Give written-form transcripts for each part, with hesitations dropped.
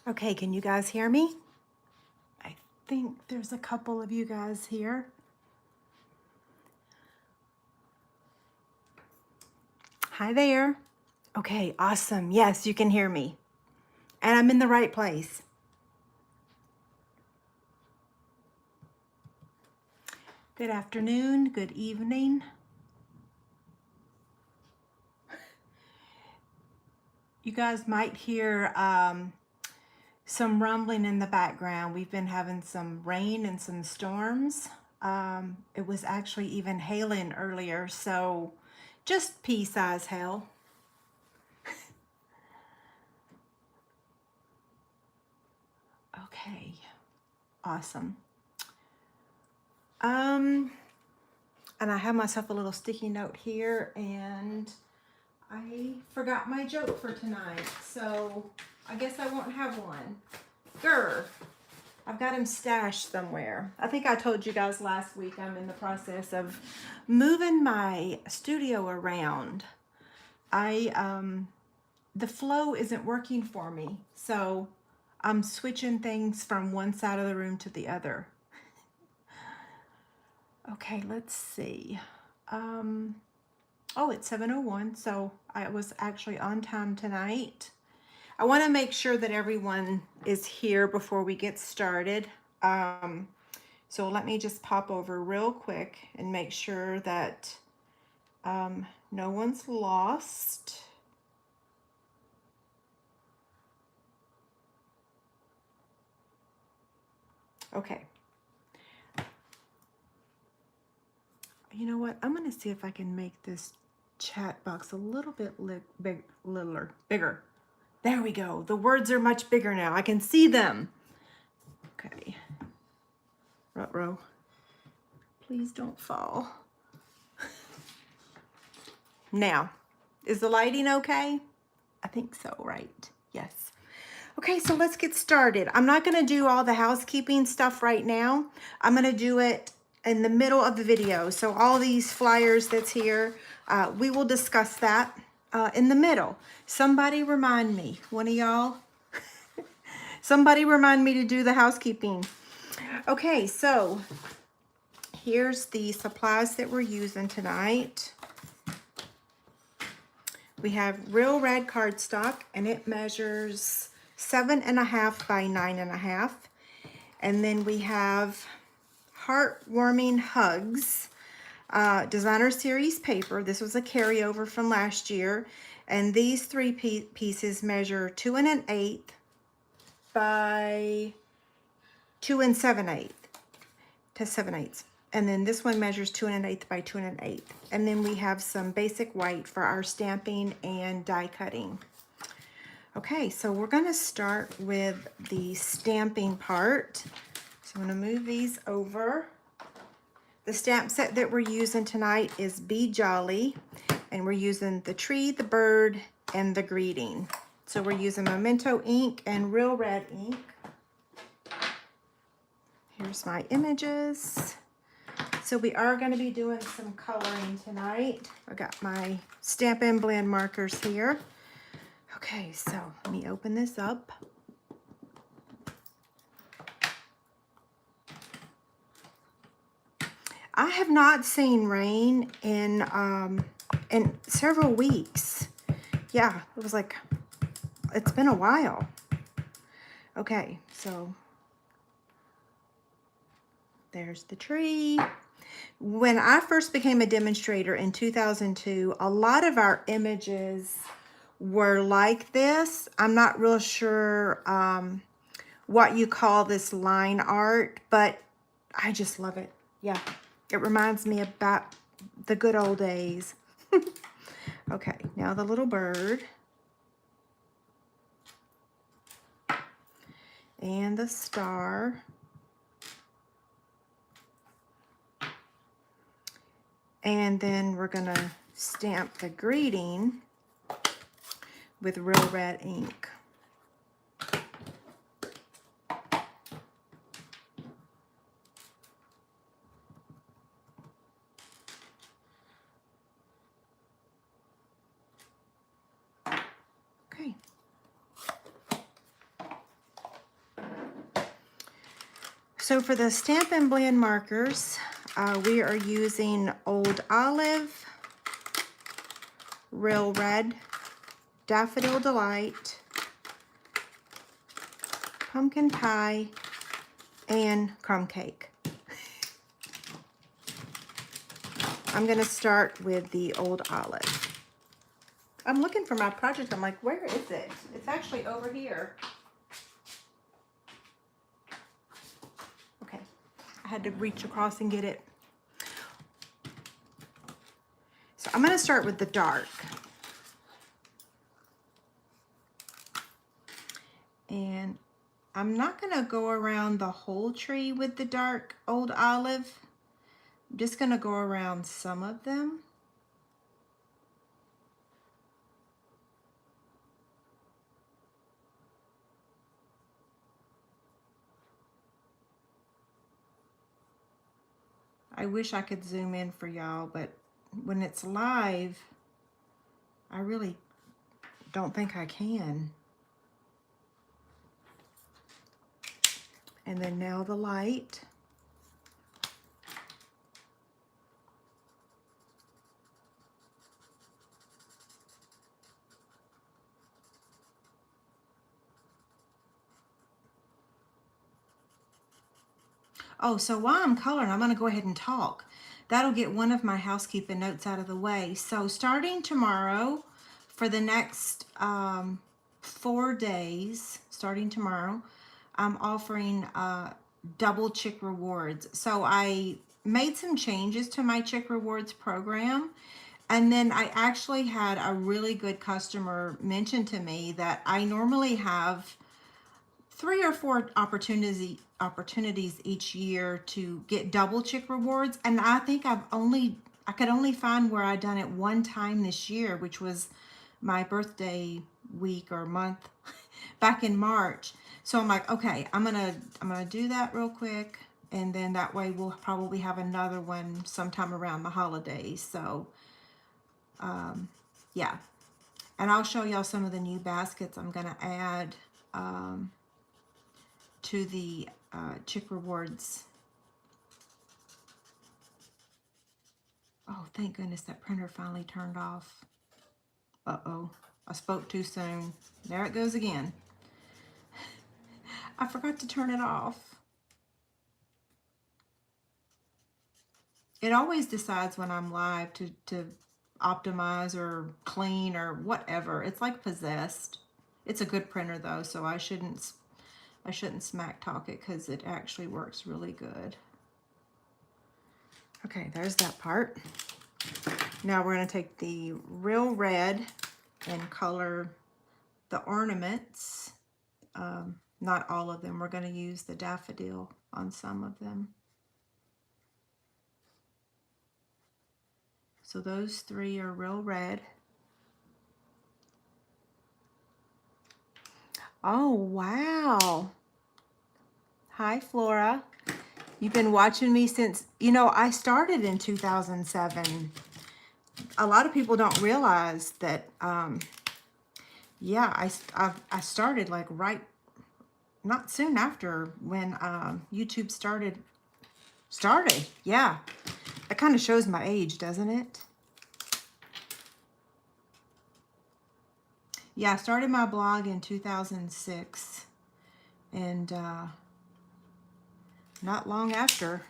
Okay, can you guys hear me? I think there's a couple of you guys here. Hi there. Okay, awesome. Yes, you can hear me. And I'm in the right place. Good afternoon, good evening. You guys might hear some rumbling in the background. We've been having some rain and some storms. It was actually even hailing earlier, so just pea-size hail. Okay, awesome. And I have myself a little sticky note here, and I forgot my joke for tonight, so I guess I won't have one. Grr. I've got him stashed somewhere. I think I told you guys last week I'm in the process of moving my studio around. The flow isn't working for me, so I'm switching things from one side of the room to the other. Okay, let's see. Oh, it's 7:01, so I was actually on time tonight. I want to make sure that everyone is here before we get started. So let me just pop over real quick and make sure that no one's lost. Okay. You know what? I'm going to see if I can make this chat box a little bit bigger. There we go. The words are much bigger now. I can see them. Okay. Ruh-roh. Please don't fall. Now, is the lighting okay? I think so, right? Yes. Okay, so let's get started. I'm not going to do all the housekeeping stuff right now. I'm going to do it in the middle of the video. So all these flyers that's here, we will discuss that in the middle. Somebody remind me, one of y'all. Somebody remind me to do the housekeeping. Okay, so here's the supplies that we're using tonight. We have Real Red cardstock, and it measures 7.5 by 9.5. And then we have Heartwarming Hugs, Designer Series paper. This was a carryover from last year. And these three pieces measure 2 1/8 by 2 7/8 to 7/8. And then this one measures 2 1/8 by 2 1/8. And then we have some basic white for our stamping and die cutting. Okay, so we're going to start with the stamping part. So I'm going to move these over. The stamp set that we're using tonight is Be Jolly, and we're using the tree, the bird, and the greeting. So we're using Memento ink and Real Red ink. Here's my images. So we are going to be doing some coloring tonight. I got my Stampin' Blend markers here. Okay, so let me open this up. I have not seen rain in several weeks. Yeah, it was like, it's been a while. Okay, so there's the tree. When I first became a demonstrator in 2002, a lot of our images were like this. I'm not real sure what you call this line art, but I just love it. Yeah, it reminds me about the good old days. Okay, now the little bird. And the star. And then we're going to stamp the greeting with Real Red ink. Okay. So for the Stampin' Blend markers, we are using Old Olive, Real Red, Daffodil Delight, Pumpkin Pie, and Crumb Cake. I'm going to start with the Old Olive. I'm looking for my project. I'm like, where is it? It's actually over here. Okay, I had to reach across and get it. So I'm going to start with the dark. And I'm not going to go around the whole tree with the dark Old Olive. I'm just going to go around some of them. I wish I could zoom in for y'all, but when it's live, I really don't think I can. And then now the light. Oh, so while I'm coloring, I'm going to go ahead and talk. That'll get one of my housekeeping notes out of the way. So starting tomorrow, for the next 4 days, starting tomorrow, I'm offering double Chick Rewards. So I made some changes to my Chick Rewards program. And then I actually had a really good customer mention to me that I normally have 3 or 4 opportunities each year to get double Chick Rewards, and I think I could only find where I done it one time this year, which was my birthday week or month back in March. So I'm like, okay, I'm gonna do that real quick, and then that way we'll probably have another one sometime around the holidays. So yeah, and I'll show y'all some of the new baskets I'm gonna add to the Chick Rewards. Oh, thank goodness that printer finally turned off. Uh-oh, I spoke too soon. There it goes again. I forgot to turn it off. It always decides when I'm live to optimize or clean or whatever. It's like possessed. It's a good printer though, so I shouldn't smack talk it because it actually works really good. Okay, there's that part. Now we're going to take the Real Red and color the ornaments. Not all of them. We're going to use the daffodil on some of them. So those 3 are Real Red. Oh, wow. Hi, Flora. You've been watching me since, I started in 2007. A lot of people don't realize that, yeah, I started like not soon after when YouTube started. Yeah. That kind of shows my age, doesn't it? Yeah, I started my blog in 2006. And not long after,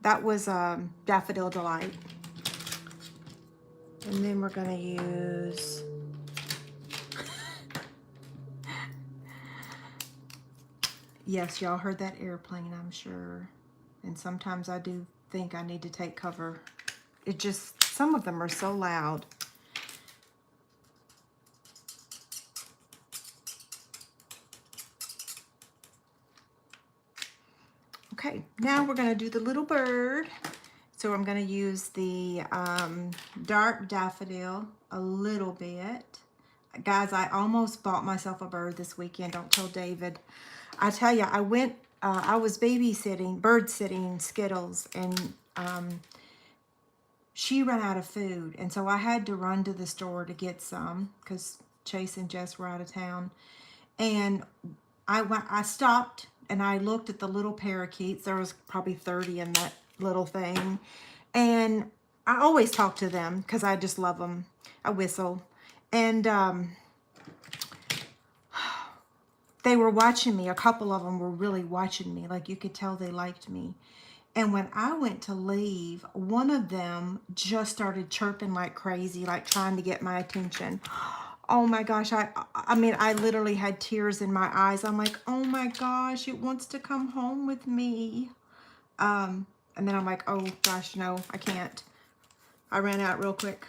that was Daffodil Delight. And then we're going to use yes, y'all heard that airplane, I'm sure. And sometimes I do think I need to take cover. It just, some of them are so loud. Okay, now we're going to do the little bird. So I'm going to use the dark daffodil a little bit. Guys, I almost bought myself a bird this weekend. Don't tell David. I tell you, I was babysitting, bird sitting Skittles, and she ran out of food. And so I had to run to the store to get some because Chase and Jess were out of town. And I stopped and I looked at the little parakeets. There was probably 30 in that little thing. And I always talk to them because I just love them. I whistle. And they were watching me. A couple of them were really watching me. Like you could tell they liked me. And when I went to leave, one of them just started chirping like crazy, like trying to get my attention. Oh my gosh, I mean, I literally had tears in my eyes. I'm like, oh my gosh, it wants to come home with me. And then I'm like, oh gosh, no, I can't. I ran out real quick.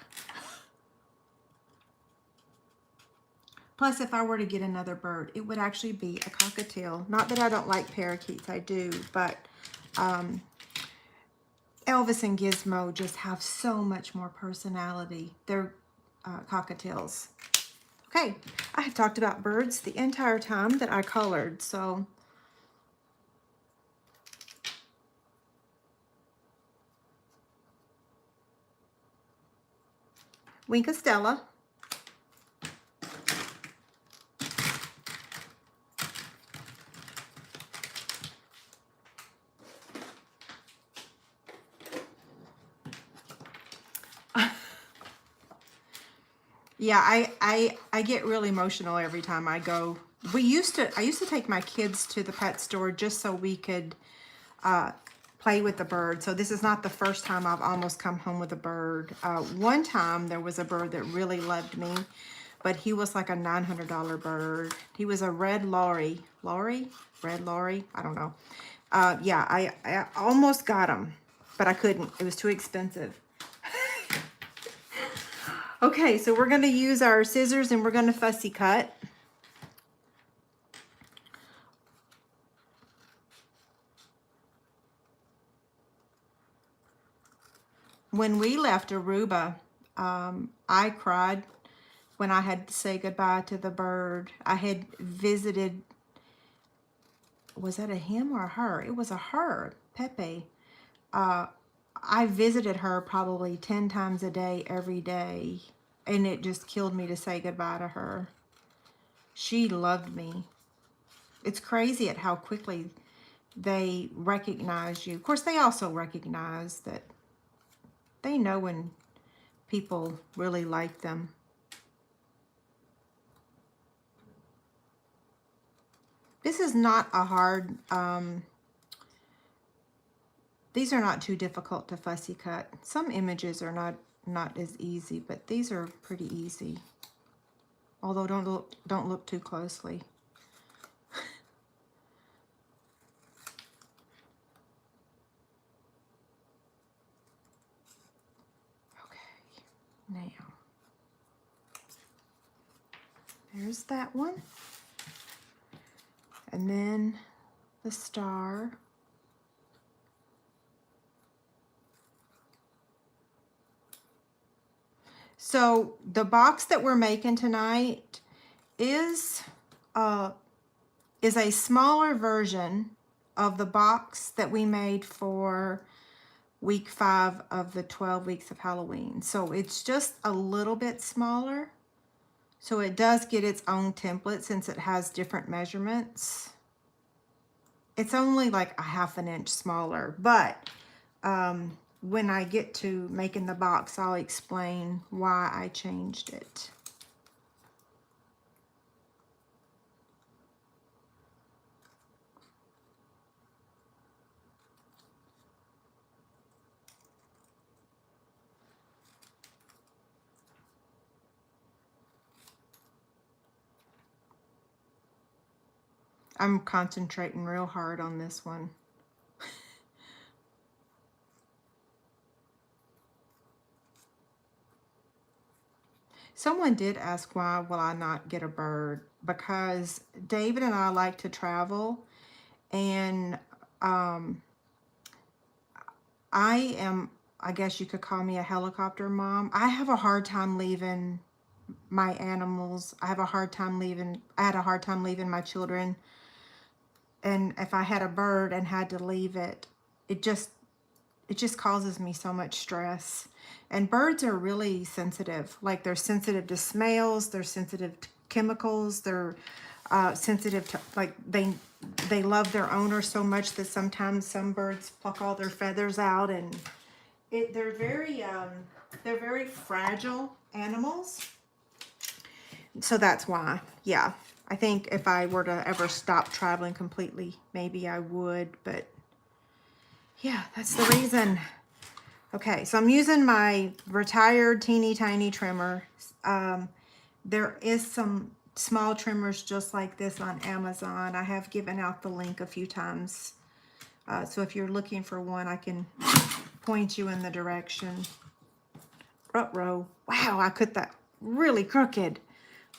Plus, if I were to get another bird, it would actually be a cockatiel. Not that I don't like parakeets, I do, but Elvis and Gizmo just have so much more personality. They're cockatiels. Okay, I have talked about birds the entire time that I colored, so Winka Stella. Yeah, I get really emotional every time I go. I used to take my kids to the pet store just so we could play with the bird. So this is not the first time I've almost come home with a bird. One time there was a bird that really loved me, but he was like a $900 bird. He was a red Laurie. Red Laurie? I don't know. Yeah, I almost got him, but I couldn't. It was too expensive. Okay, so we're going to use our scissors and we're going to fussy cut. When we left Aruba, I cried when I had to say goodbye to the bird. I had visited, was that a him or a her? It was a her, Pepe. I visited her probably 10 times a day, every day, and it just killed me to say goodbye to her. She loved me. It's crazy at how quickly they recognize you. Of course, they also recognize that they know when people really like them. This is not a hard, these are not too difficult to fussy cut. Some images are not as easy, but these are pretty easy. Although don't look too closely. Okay, now there's that one. And then the star. So the box that we're making tonight is a smaller version of the box that we made for week 5 of the 12 weeks of Halloween. So it's just a little bit smaller. So it does get its own template since it has different measurements. It's only like a ½ inch smaller, but when I get to making the box, I'll explain why I changed it. I'm concentrating real hard on this one. Someone did ask why will I not get a bird, because David and I like to travel, and I guess you could call me a helicopter mom. I have a hard time leaving my animals. I had a hard time leaving my children. And if I had a bird and had to leave it, it just causes me so much stress. And birds are really sensitive. Like, they're sensitive to smells, they're sensitive to chemicals, they're sensitive to, like, they love their owner so much that sometimes some birds pluck all their feathers out, and they're very fragile animals. So that's why, yeah. I think if I were to ever stop traveling completely, maybe I would, but yeah, that's the reason. Okay, so I'm using my retired teeny tiny trimmer. There is some small trimmers just like this on Amazon. I have given out the link a few times. So if you're looking for one, I can point you in the direction. Ruh-roh. Wow, I cut that really crooked.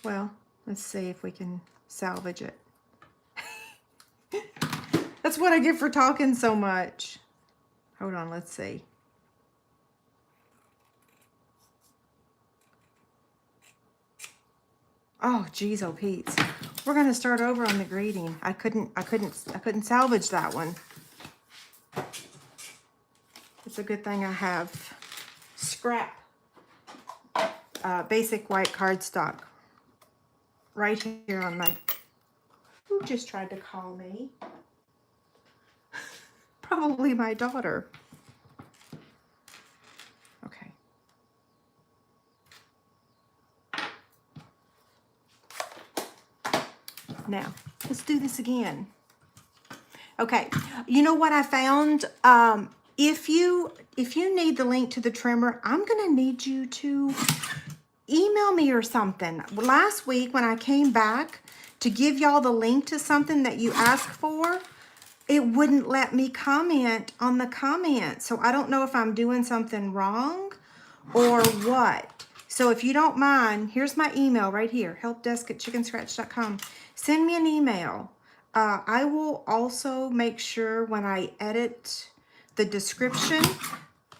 Well, let's see if we can salvage it. That's what I get for talking so much. Hold on, let's see. Oh, geez, oh, Pete's. We're gonna start over on the greeting. I couldn't salvage that one. It's a good thing I have scrap basic white cardstock right here on my. Who just tried to call me? Probably my daughter. Okay. Now, let's do this again. Okay, you know what I found? If you need the link to the trimmer, I'm gonna need you to email me or something. Last week when I came back to give y'all the link to something that you asked for, it wouldn't let me comment on the comment. So I don't know if I'm doing something wrong or what. So if you don't mind, here's my email right here, helpdesk@chickenscratch.com. Send me an email. I will also make sure when I edit the description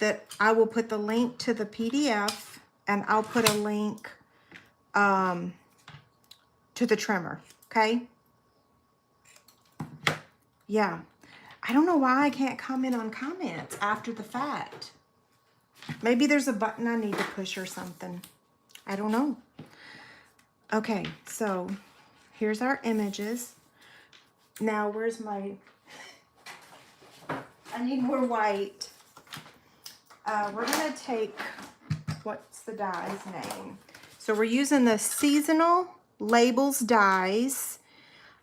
that I will put the link to the PDF, and I'll put a link to the trimmer, okay? Yeah. I don't know why I can't comment on comments after the fact. Maybe there's a button I need to push or something. I don't know. Okay, so here's our images. Now, where's my... I need more white. We're going to take... What's the dye's name? So we're using the Seasonal Labels dyes.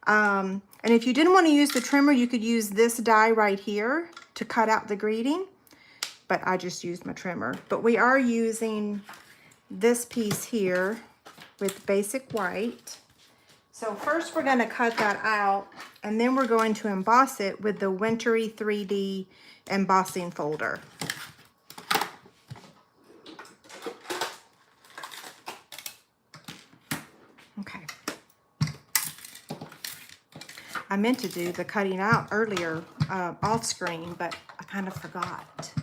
And if you didn't want to use the trimmer, you could use this dye right here to cut out the greeting. But I just used my trimmer. But we are using this piece here with basic white. So first we're going to cut that out, and then we're going to emboss it with the Wintry 3D embossing folder. Okay. I meant to do the cutting out earlier off screen, but I kind of forgot.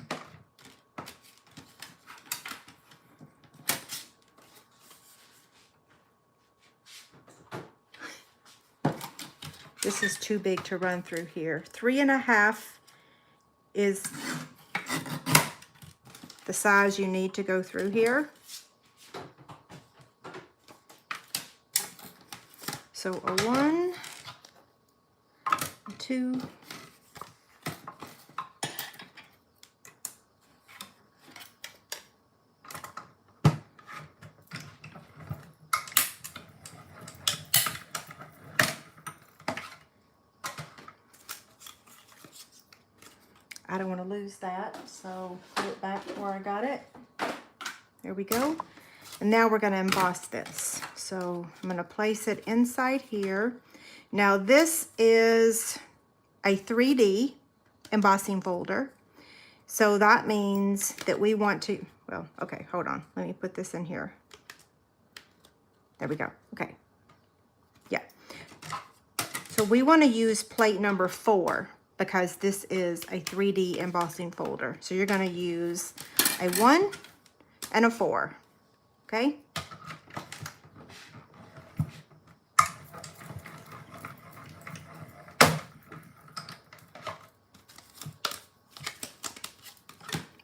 This is too big to run through here. 3.5 is the size you need to go through here. So a 1, a 2, I don't want to lose that, so put it back where I got it. There we go. And now we're going to emboss this. So I'm going to place it inside here. Now this is a 3D embossing folder. So that means that we want to, well, okay, hold on. Let me put this in here. There we go. Okay. Yeah. So we want to use plate number 4 because this is a 3D embossing folder. So you're going to use a 1 and a 4. Okay?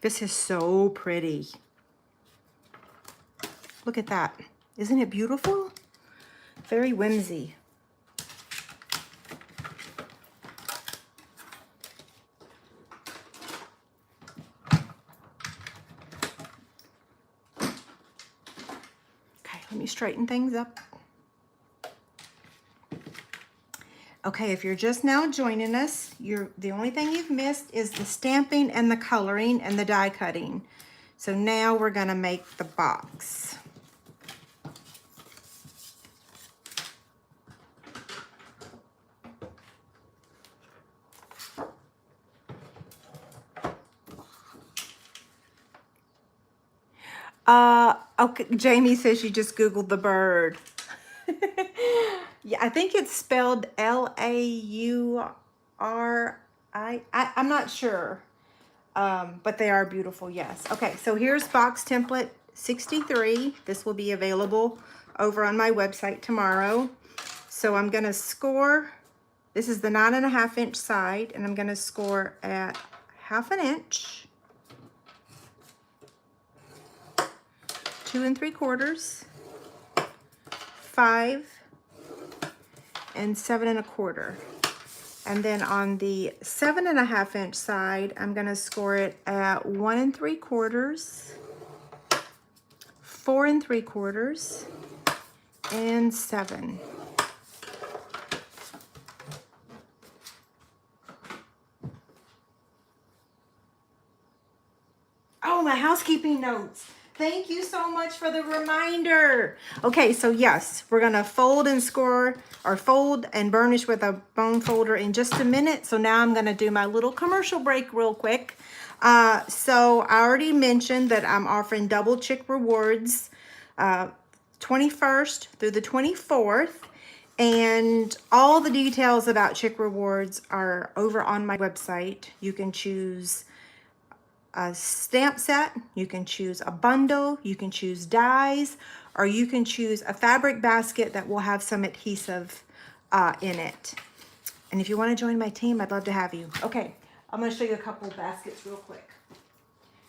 This is so pretty. Look at that. Isn't it beautiful? Very whimsy. Let me straighten things up. Okay, if you're just now joining us, the only thing you've missed is the stamping and the coloring and the die cutting. So now we're gonna make the box. Okay, Jamie says she just Googled the bird. Yeah, I think it's spelled Lauri. I'm not sure, but they are beautiful, yes. Okay, so here's box template 63. This will be available over on my website tomorrow. So I'm gonna score, this is the 9.5 inch side, and I'm gonna score at 1/2 inch, 2 3/4, 5, and 7 1/4. And then on the 7.5 inch side, I'm gonna score it at 1 3/4, 4 3/4, and 7. Oh, my housekeeping notes. Thank you so much for the reminder. Okay, so yes, we're gonna fold and score, or fold and burnish with a bone folder in just a minute. So now I'm gonna do my little commercial break real quick. So I already mentioned that I'm offering double Chick Rewards 21st through the 24th. And all the details about Chick Rewards are over on my website. You can choose a stamp set, you can choose a bundle, you can choose dies, or you can choose a fabric basket that will have some adhesive in it. And if you want to join my team, I'd love to have you. Okay, I'm going to show you a couple of baskets real quick.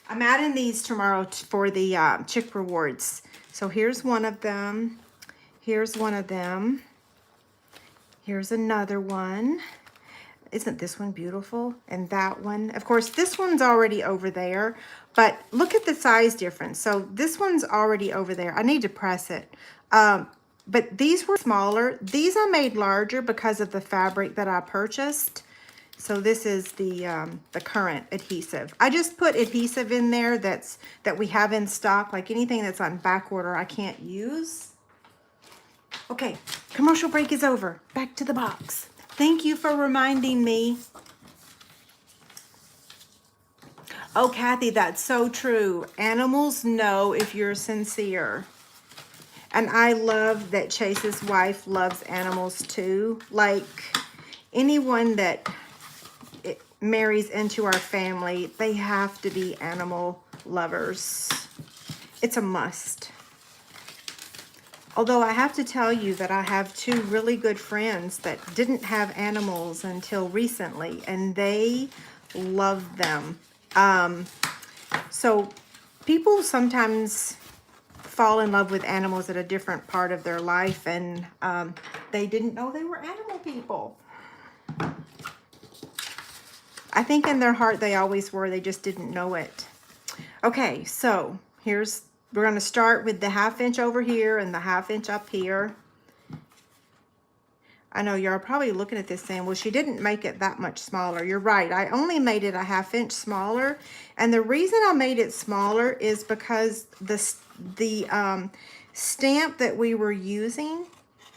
I'm adding these tomorrow for the Chick Rewards. So here's one of them. Here's one of them. Here's another one. Isn't this one beautiful? And that one, of course, this one's already over there, but look at the size difference. So this one's already over there. I need to press it. But these were smaller. These I made larger because of the fabric that I purchased. So this is the current adhesive. I just put adhesive in there that we have in stock. Like anything that's on back order, I can't use. Okay, commercial break is over. Back to the box. Thank you for reminding me. Oh, Kathy, that's so true. Animals know if you're sincere. And I love that Chase's wife loves animals too. Like anyone that marries into our family, they have to be animal lovers. It's a must. Although I have to tell you that I have 2 really good friends that didn't have animals until recently, and they love them. So people sometimes fall in love with animals at a different part of their life, and they didn't know they were animal people. I think in their heart they always were, they just didn't know it. Okay, so we're going to start with the 1/2 inch over here and the 1/2 inch up here. I know you're probably looking at this saying, well, she didn't make it that much smaller. You're right. I only made it a 1/2 inch smaller. And the reason I made it smaller is because the stamp that we were using,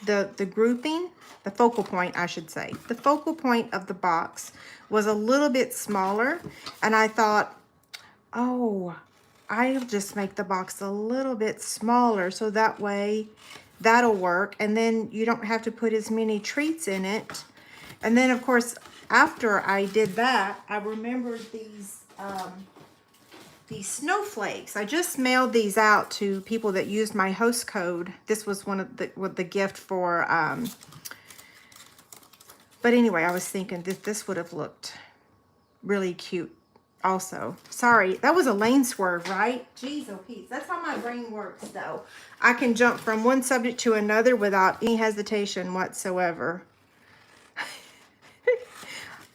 the grouping, the focal point, I should say, the focal point of the box was a little bit smaller. And I thought, oh, I'll just make the box a little bit smaller so that way that'll work. And then you don't have to put as many treats in it. And then, of course, after I did that, I remembered these snowflakes. I just mailed these out to people that used my host code. This was one of the gift for, but anyway, I was thinking this would have looked really cute also. Sorry, that was a lane swerve, right? Jeez, oh Pete. That's how my brain works, though. I can jump from one subject to another without any hesitation whatsoever.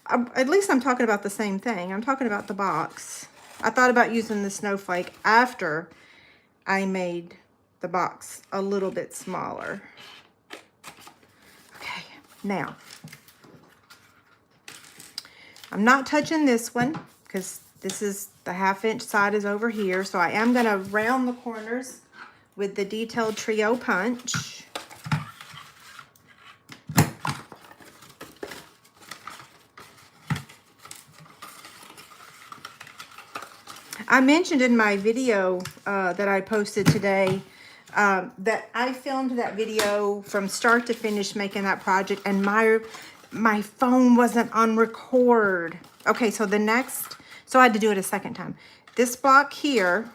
At least I'm talking about the same thing. I'm talking about the box. I thought about using the snowflake after I made the box a little bit smaller. Okay, now, I'm not touching this one because this is the 1/2 inch side is over here. So I am gonna round the corners with the Detailed Trio punch. I mentioned in my video that I posted today that I filmed that video from start to finish making that project, and my phone wasn't on record. Okay, so so I had to do it a second time. This block here,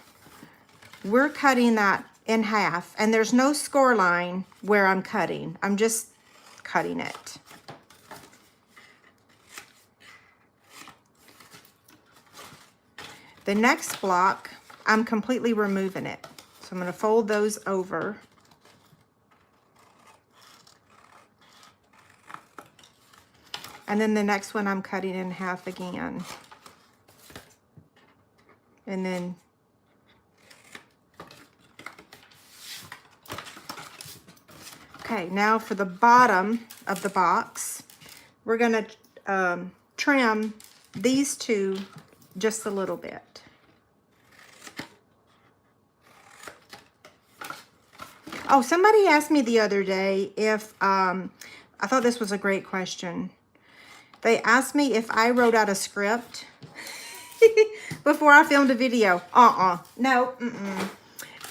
we're cutting that in half, and there's no score line where I'm cutting. I'm just cutting it. The next block, I'm completely removing it. So I'm going to fold those over. And then the next one I'm cutting in half again. And then okay, now for the bottom of the box, we're going to trim these two just a little bit. Oh, somebody asked me the other day if, I thought this was a great question. They asked me if I wrote out a script before I filmed a video. No,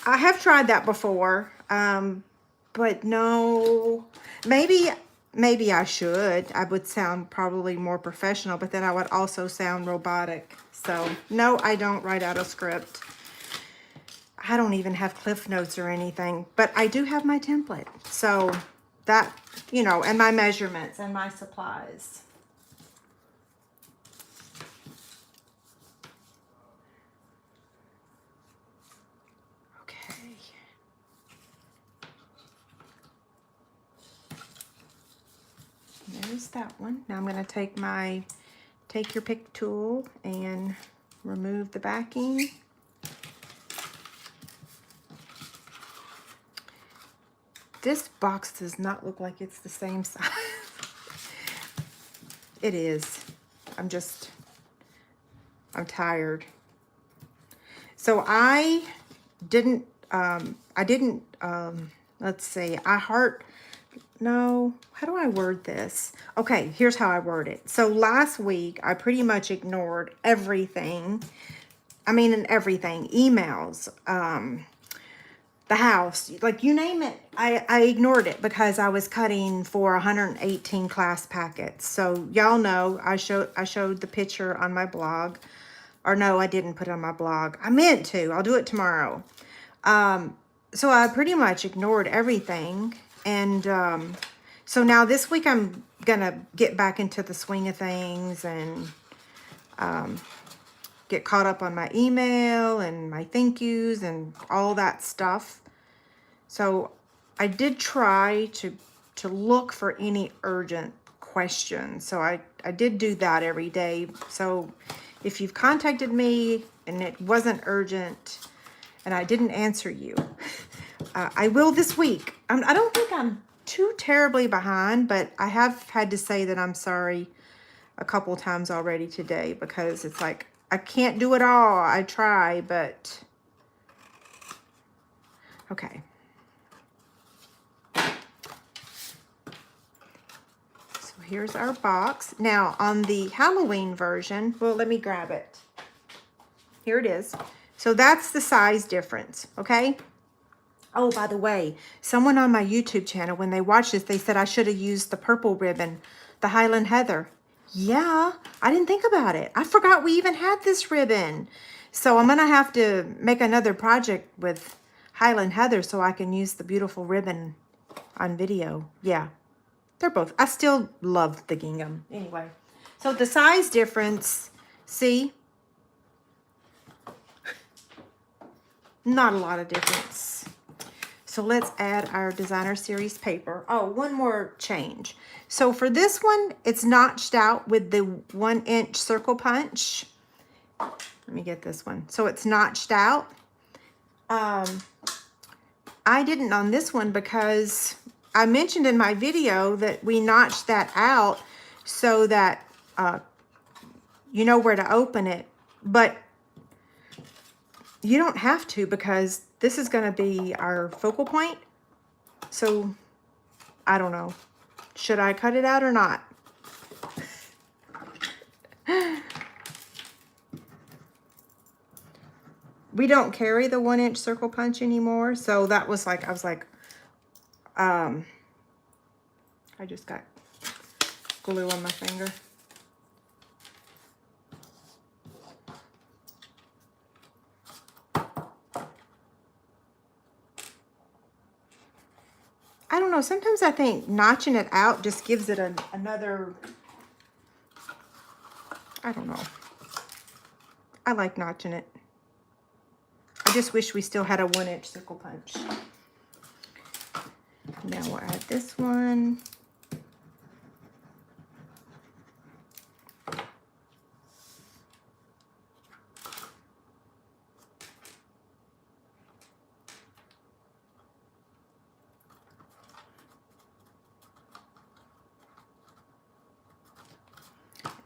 I have tried that before, but no. Maybe I should. I would sound probably more professional, but then I would also sound robotic. So, no, I don't write out a script. I don't even have Cliff Notes or anything, but I do have my template. So that, you know, and my measurements and my supplies. Okay. There's that one. Now I'm going to take my Take Your Pick tool and remove the backing. This box does not look like it's the same size. It is. I'm tired. So I didn't, let's see, no, how do I word this? Okay, here's how I word it. So last week, I pretty much ignored everything. I mean, everything, emails, the house, like you name it, I ignored it because I was cutting for 118 class packets. So y'all know I showed the picture on my blog, or no, I didn't put it on my blog. I meant to. I'll do it tomorrow. So I pretty much ignored everything, and so now this week I'm gonna get back into the swing of things and get caught up on my email and my thank yous and all that stuff. So I did try to look for any urgent questions. So I did do that every day. So if you've contacted me and it wasn't urgent and I didn't answer you, I will this week. I don't think I'm too terribly behind, but I have had to say that I'm sorry a couple times already today because it's like, I can't do it all. I try, but okay. So here's our box. Now on the Halloween version, well, let me grab it. Here it is. So that's the size difference, okay? Oh, by the way, someone on my YouTube channel, when they watched this, they said I should have used the purple ribbon, the Highland Heather. Yeah, I didn't think about it. I forgot we even had this ribbon. So I'm going to have to make another project with Highland Heather so I can use the beautiful ribbon on video. Yeah, they're both. I still love the gingham. Anyway, so the size difference, see? Not a lot of difference. So let's add our Designer Series paper. Oh, one more change. So for this one, it's notched out with the 1-inch circle punch. Let me get this one. So it's notched out. I didn't on this one because I mentioned in my video that we notched that out so that you know where to open it. But you don't have to, because this is going to be our focal point. So I don't know. Should I cut it out or not? We don't carry the 1-inch circle punch anymore. So that was like, I was like, I just got glue on my finger. I don't know. Sometimes I think notching it out just gives it another, I don't know. I like notching it. I just wish we still had a 1-inch circle punch. Now we'll add this one.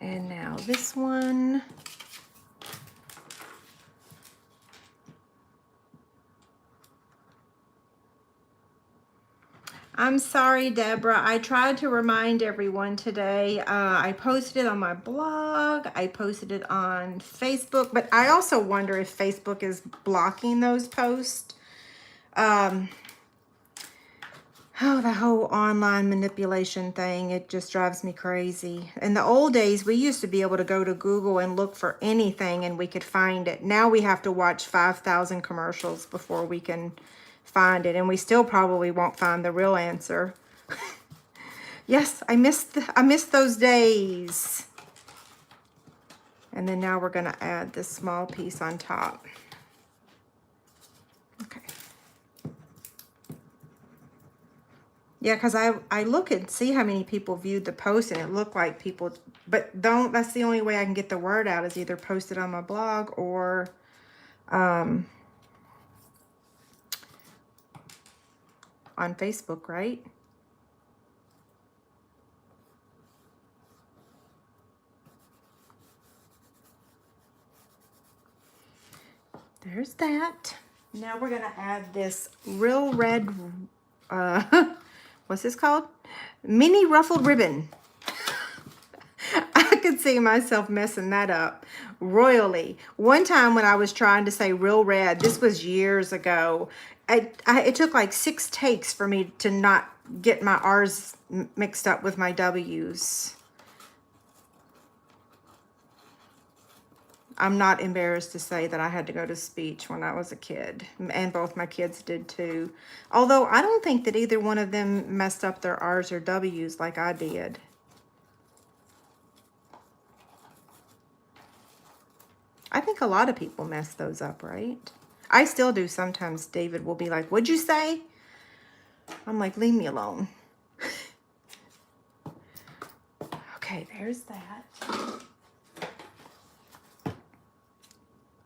And now this one. I'm sorry, Deborah. I tried to remind everyone today. I posted it on my blog. I posted it on Facebook, but I also wonder if Facebook is blocking those posts. Oh, the whole online manipulation thing, it just drives me crazy. In the old days, we used to be able to go to Google and look for anything and we could find it. Now we have to watch 5,000 commercials before we can find it, and we still probably won't find the real answer. Yes, I missed those days. And then now we're going to add this small piece on top. Okay. Yeah, because I look and see how many people viewed the post, and it looked like people, but that's the only way I can get the word out, is either post it on my blog or on Facebook, right? There's that. Now we're gonna add this Real Red, what's this called? Mini ruffled ribbon. I could see myself messing that up royally. One time when I was trying to say Real Red, this was years ago, it took like 6 takes for me to not get my R's mixed up with my W's. I'm not embarrassed to say that I had to go to speech when I was a kid, and both my kids did too. Although I don't think that either one of them messed up their R's or W's like I did. I think a lot of people mess those up, right? I still do sometimes. David will be like, "What'd you say?" I'm like, "Leave me alone." Okay, there's that.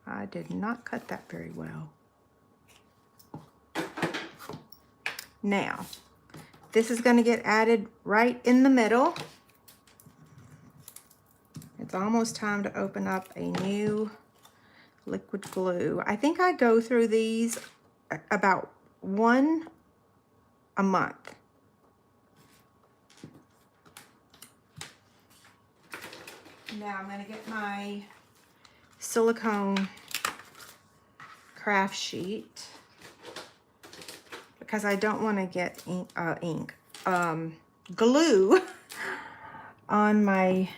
I did not cut that very well. Now, this is going to get added right in the middle. It's almost time to open up a new liquid glue. I think I go through these about 1 a month. Now I'm going to get my silicone craft sheet, because I don't want to get glue on my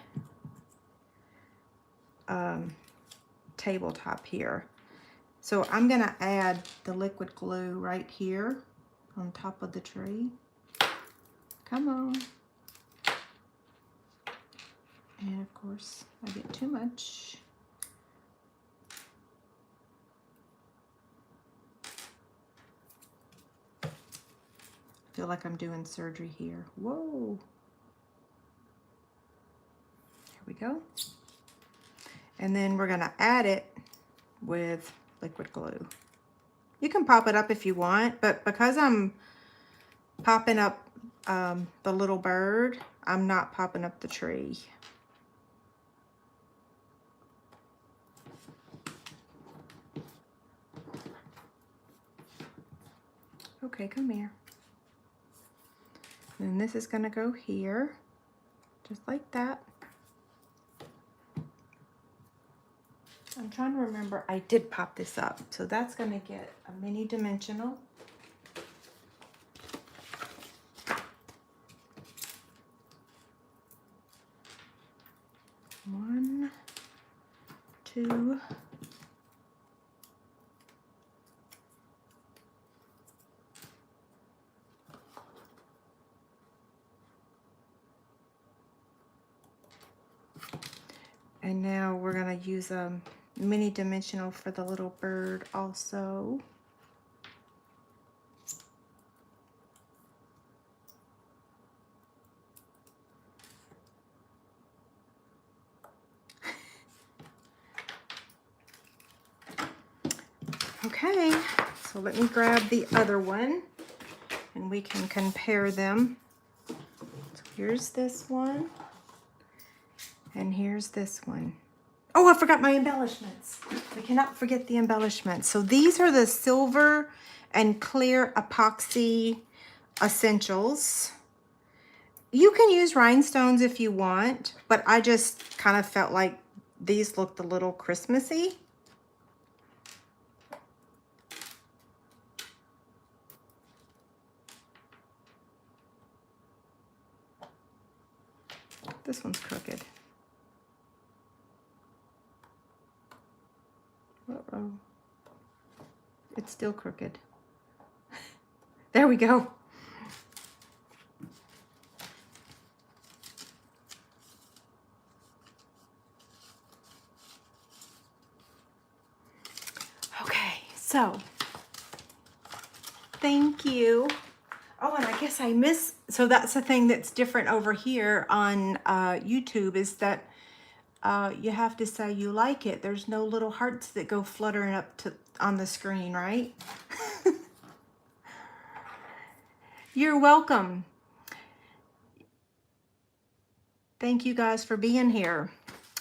tabletop here. So I'm going to add the liquid glue right here on top of the tree. Come on. And of course, I get too much. I feel like I'm doing surgery here. Whoa. Here we go. And then we're going to add it with liquid glue. You can pop it up if you want, but because I'm popping up the little bird, I'm not popping up the tree. Okay, come here. And this is going to go here, just like that. I'm trying to remember, I did pop this up. So that's going to get a mini dimensional. One, two, and now we're going to use a mini dimensional for the little bird also. Okay, so let me grab the other one and we can compare them. So here's this one, and here's this one. Oh, I forgot my embellishments. We cannot forget the embellishments. So these are the silver and clear epoxy essentials. You can use rhinestones if you want, but I just kind of felt like these looked a little Christmassy. This one's crooked. Uh-oh. It's still crooked. There we go. Okay, so thank you. Oh, and I guess I missed, so that's the thing that's different over here on YouTube is that you have to say you like it. There's no little hearts that go fluttering up to on the screen, right? You're welcome. Thank you guys for being here.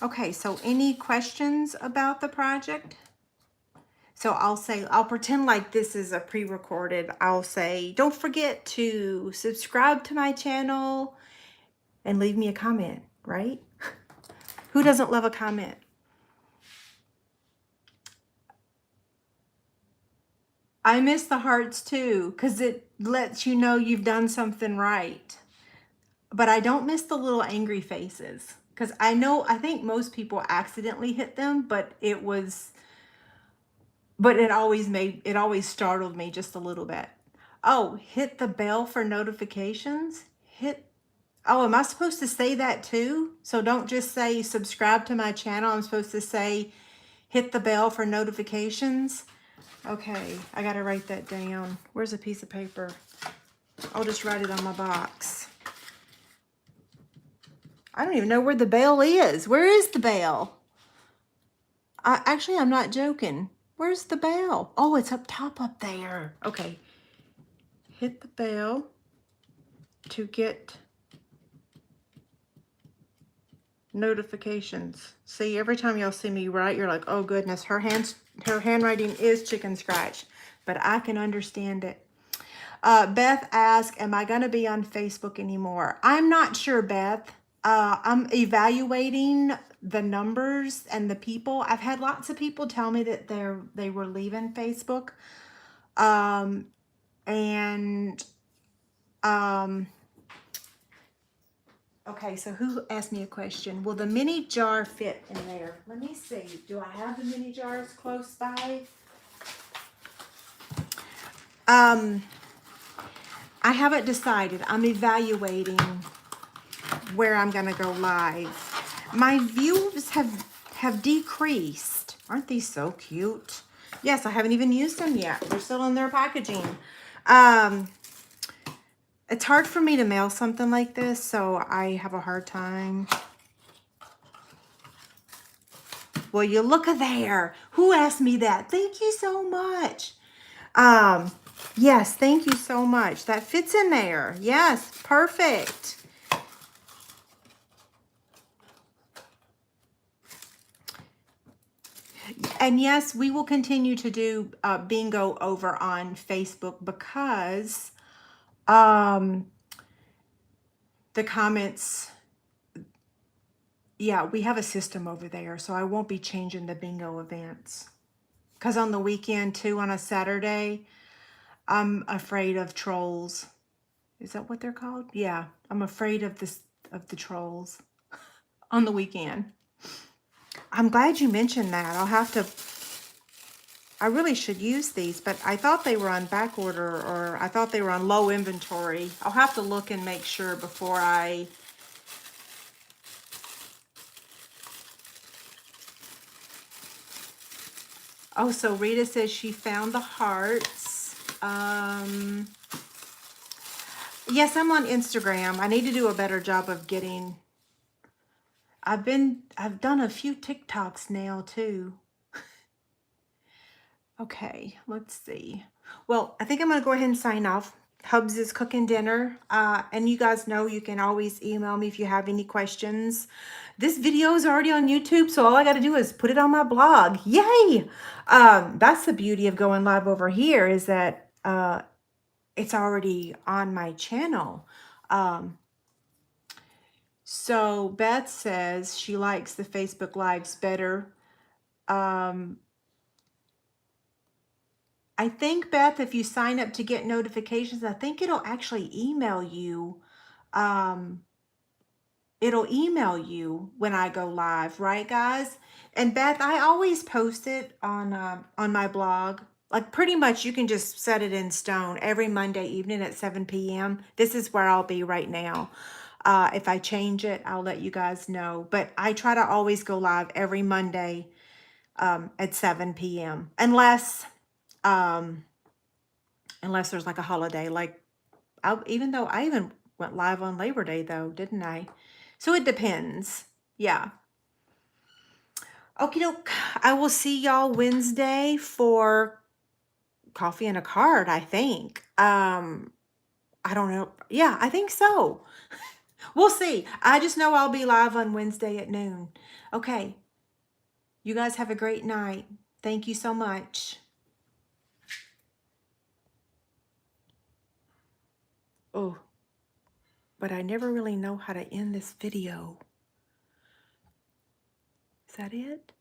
Okay, so any questions about the project? So I'll pretend like this is a pre-recorded. I'll say, don't forget to subscribe to my channel and leave me a comment, right? Who doesn't love a comment? I miss the hearts too, because it lets you know you've done something right. But I don't miss the little angry faces, because I think most people accidentally hit them, but it always startled me just a little bit. Oh, hit the bell for notifications. Oh, am I supposed to say that too? So don't just say subscribe to my channel. I'm supposed to say hit the bell for notifications. Okay, I gotta write that down. Where's a piece of paper? I'll just write it on my box. I don't even know where the bell is. Where is the bell? Actually, I'm not joking. Where's the bell? Oh, it's up top up there. Okay. Hit the bell to get notifications. See, every time y'all see me write, you're like, oh goodness, her handwriting is chicken scratch, but I can understand it. Beth asked, am I going to be on Facebook anymore? I'm not sure, Beth. I'm evaluating the numbers and the people. I've had lots of people tell me that they were leaving Facebook. Okay, so who asked me a question? Will the mini jar fit in there? Let me see. Do I have the mini jars close by? I haven't decided. I'm evaluating where I'm going to go live. My views have decreased. Aren't these so cute? Yes, I haven't even used them yet. They're still in their packaging. It's hard for me to mail something like this, so I have a hard time. Well, you look there. Who asked me that? Thank you so much. Yes, thank you so much. That fits in there. Yes, perfect. And yes, we will continue to do bingo over on Facebook because the comments, yeah, we have a system over there, so I won't be changing the bingo events. Because on the weekend too, on a Saturday, I'm afraid of trolls. Is that what they're called? Yeah, I'm afraid of the trolls on the weekend. I'm glad you mentioned that. I really should use these, but I thought they were on back order, or I thought they were on low inventory. I'll have to look and make sure before I... Oh, so Rita says she found the hearts. Yes, I'm on Instagram. I need to do a better job of getting... I've done a few TikToks now too. Okay, let's see. Well, I think I'm going to go ahead and sign off. Hubs is cooking dinner. And you guys know you can always email me if you have any questions. This video is already on YouTube, so all I got to do is put it on my blog. Yay! That's the beauty of going live over here, is that it's already on my channel. So Beth says she likes the Facebook Lives better. I think, Beth, if you sign up to get notifications, I think it'll actually email you. It'll email you when I go live, right, guys? And Beth, I always post it on my blog. Like pretty much you can just set it in stone every Monday evening at 7 p.m. This is where I'll be right now. If I change it, I'll let you guys know. But I try to always go live every Monday at 7 p.m. Unless there's like a holiday, like even though I even went live on Labor Day though, didn't I? So it depends. Yeah. Okie doke. I will see y'all Wednesday for coffee and a card, I think. I don't know. Yeah, I think so. We'll see. I just know I'll be live on Wednesday at noon. Okay. You guys have a great night. Thank you so much. Oh, but I never really know how to end this video. Is that it?